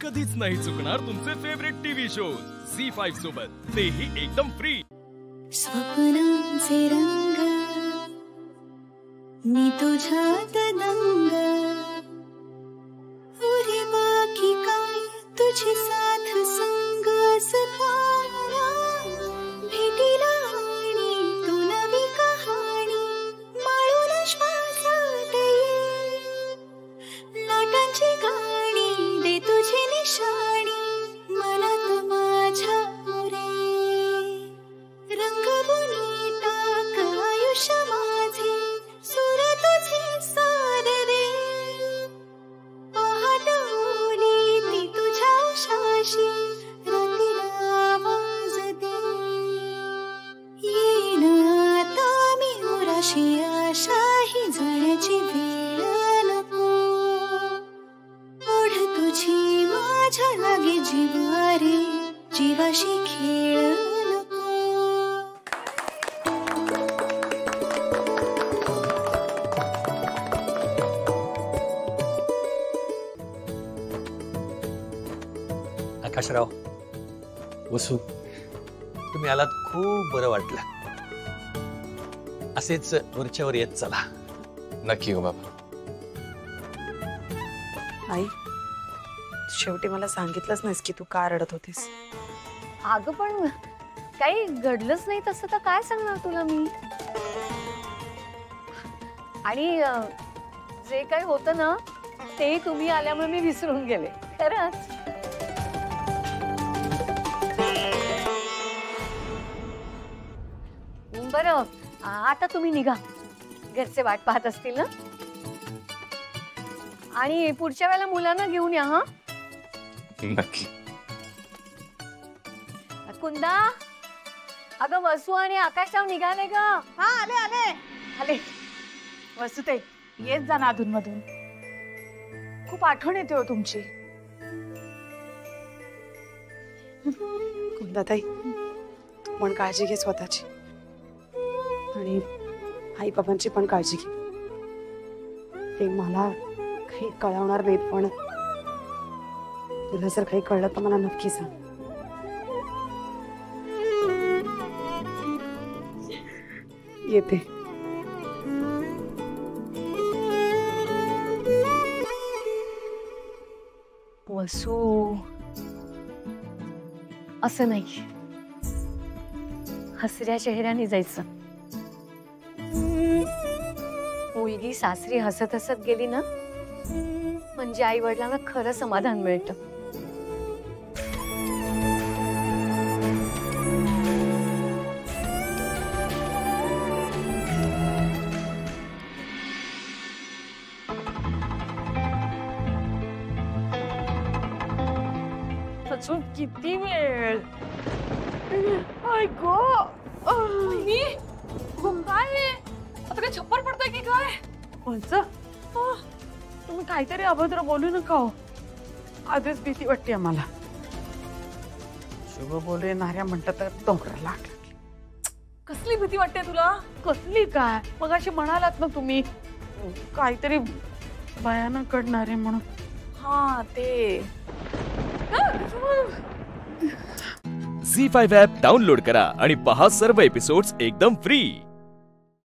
कधीच नाही चुकणार तुमचे फेवरेट टीव्ही शोज झी5 सोबत, तेही एकदम फ्री। स्वप्नांचे रंग मी तुझ्यात दंग, उरे बाकी काय तुझी साथ संग असताना, भेटीला आणि तू नवी कहाणी माळून श्वासात ये, लाटांची गाणी दे तुझी निशाणी मनात माझ्या रंगभूनी टाक आयुष्य माझे, सुर तुझे सार दे, पहाट ओली ती तुझ्या उशाशी रात्रीला आवाज दे, येईन आता मी उराशी आशा ही जाण्याची वेळ नको, ओढ तुझी माझ्या लागे जिवारे जीवाशी खेळ आकाशराव, वसू, तुम्ही आलात खूप बरं वाटलं। असेच वरच्यावर येत चला। नक्की हो बाबा। आई, शेवटी मला सांगितलंच नाहीस की तू का रडत होतीस। अगं पण काही घडलंच नाही तसं तर काय सांगणार तुला मी। आणि जे काही होतं ना ते तुम्ही आल्यामुळे मी विसरून गेले खरंच। बरं, आता तुम्ही निघा, घरचे वाट पाहत असतील ना। आणि पुढच्या वेळेला मुलांना घेऊन या हा। नक्की। कुंदा, अगं वसू आणि आकाशराव निघाले का? हा, आले आले आले। वसुते, येत जा ना अधून मधून, खूप आठवण येते हो तुमची। कुंदाताई, तू पण काळजी घे स्वतःची, आणि आई बाबांची पण काळजी घे। ते मला काही कळवणार नाहीत, पण तुला जर काही कळलं तर मला नक्की सांग। येते। वसू, असं नाही, हसऱ्या चेहऱ्याने जायचं। मुलगी सासरी हसत हसत गेली ना म्हणजे आई वडिलांना खरं समाधान मिळतं। अजून किती वेळ? आय गो, काय आता काय छप्पर पडतंय की काय? कोणचं? तुम्ही काहीतरी अभद्र बोलू नका हो, आधीच भीती वाटते आम्हाला। शुभ बोले नाऱ्या म्हणतात तर डोंगराला लागला। कसली भीती वाटते तुला? कसली काय? मग अशी म्हणालात ना तुम्ही काहीतरी भयानक घडणार आहे म्हणून। हा ते झी5 ॲप डाउनलोड करा आणि पहा सर्व एपिसोड्स एकदम फ्री।